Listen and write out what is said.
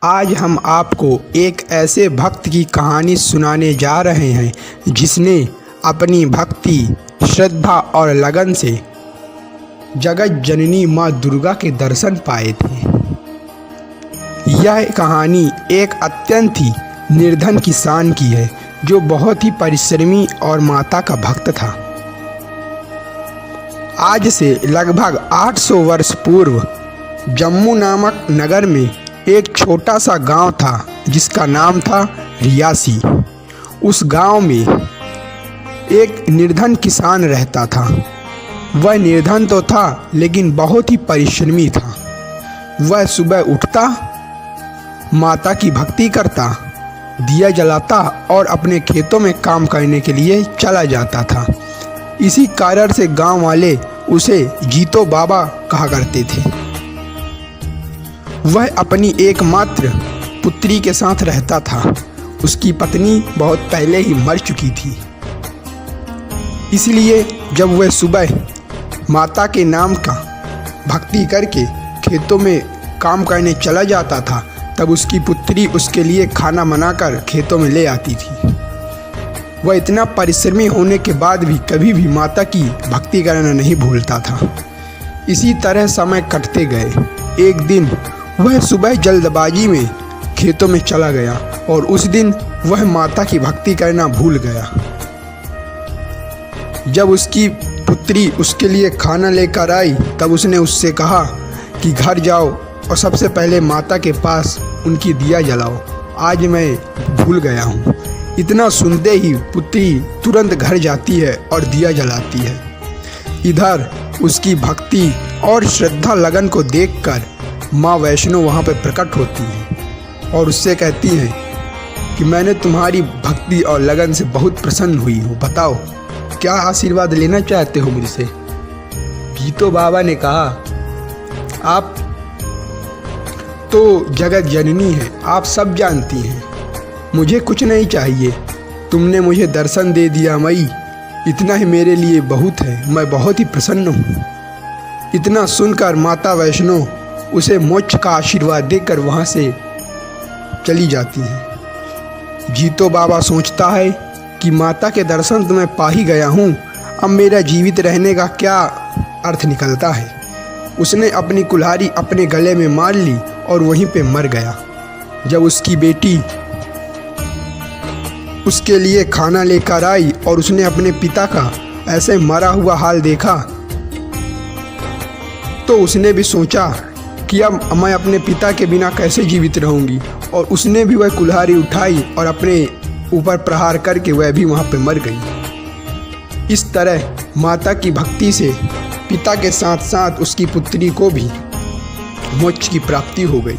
आज हम आपको एक ऐसे भक्त की कहानी सुनाने जा रहे हैं जिसने अपनी भक्ति, श्रद्धा और लगन से जगत जननी माँ दुर्गा के दर्शन पाए थे। यह कहानी एक अत्यंत ही निर्धन किसान की है जो बहुत ही परिश्रमी और माता का भक्त था। आज से लगभग 800 वर्ष पूर्व जम्मू नामक नगर में एक छोटा सा गांव था जिसका नाम था रियासी। उस गांव में एक निर्धन किसान रहता था। वह निर्धन तो था लेकिन बहुत ही परिश्रमी था। वह सुबह उठता, माता की भक्ति करता, दिया जलाता और अपने खेतों में काम करने के लिए चला जाता था। इसी कारण से गांव वाले उसे जीतो बाबा कहा करते थे। वह अपनी एकमात्र पुत्री के साथ रहता था। उसकी पत्नी बहुत पहले ही मर चुकी थी। इसलिए जब वह सुबह माता के नाम का भक्ति करके खेतों में काम करने चला जाता था, तब उसकी पुत्री उसके लिए खाना बनाकर खेतों में ले आती थी। वह इतना परिश्रमी होने के बाद भी कभी भी माता की भक्ति करना नहीं भूलता था। इसी तरह समय कटते गए। एक दिन वह सुबह जल्दबाजी में खेतों में चला गया और उस दिन वह माता की भक्ति करना भूल गया। जब उसकी पुत्री उसके लिए खाना लेकर आई तब उसने उससे कहा कि घर जाओ और सबसे पहले माता के पास उनकी दिया जलाओ, आज मैं भूल गया हूँ। इतना सुनते ही पुत्री तुरंत घर जाती है और दिया जलाती है। इधर उसकी भक्ति और श्रद्धा लगन को देखकर माँ वैष्णो वहाँ पर प्रकट होती है और उससे कहती है कि मैंने तुम्हारी भक्ति और लगन से बहुत प्रसन्न हुई हूँ, बताओ क्या आशीर्वाद लेना चाहते हो मुझसे। जीतो बाबा ने कहा, आप तो जगत जननी है, आप सब जानती हैं, मुझे कुछ नहीं चाहिए। तुमने मुझे दर्शन दे दिया मई, इतना ही मेरे लिए बहुत है, मैं बहुत ही प्रसन्न हूँ। इतना सुनकर माता वैष्णो उसे मोक्ष का आशीर्वाद देकर वहाँ से चली जाती है। जीतो बाबा सोचता है कि माता के दर्शन तो मैं पा ही गया हूँ, अब मेरा जीवित रहने का क्या अर्थ निकलता है। उसने अपनी कुल्हाड़ी अपने गले में मार ली और वहीं पे मर गया। जब उसकी बेटी उसके लिए खाना लेकर आई और उसने अपने पिता का ऐसे मरा हुआ हाल देखा तो उसने भी सोचा कि अब मैं अपने पिता के बिना कैसे जीवित रहूंगी, और उसने भी वह कुल्हाड़ी उठाई और अपने ऊपर प्रहार करके वह भी वहाँ पे मर गई। इस तरह माता की भक्ति से पिता के साथ साथ उसकी पुत्री को भी मोक्ष की प्राप्ति हो गई।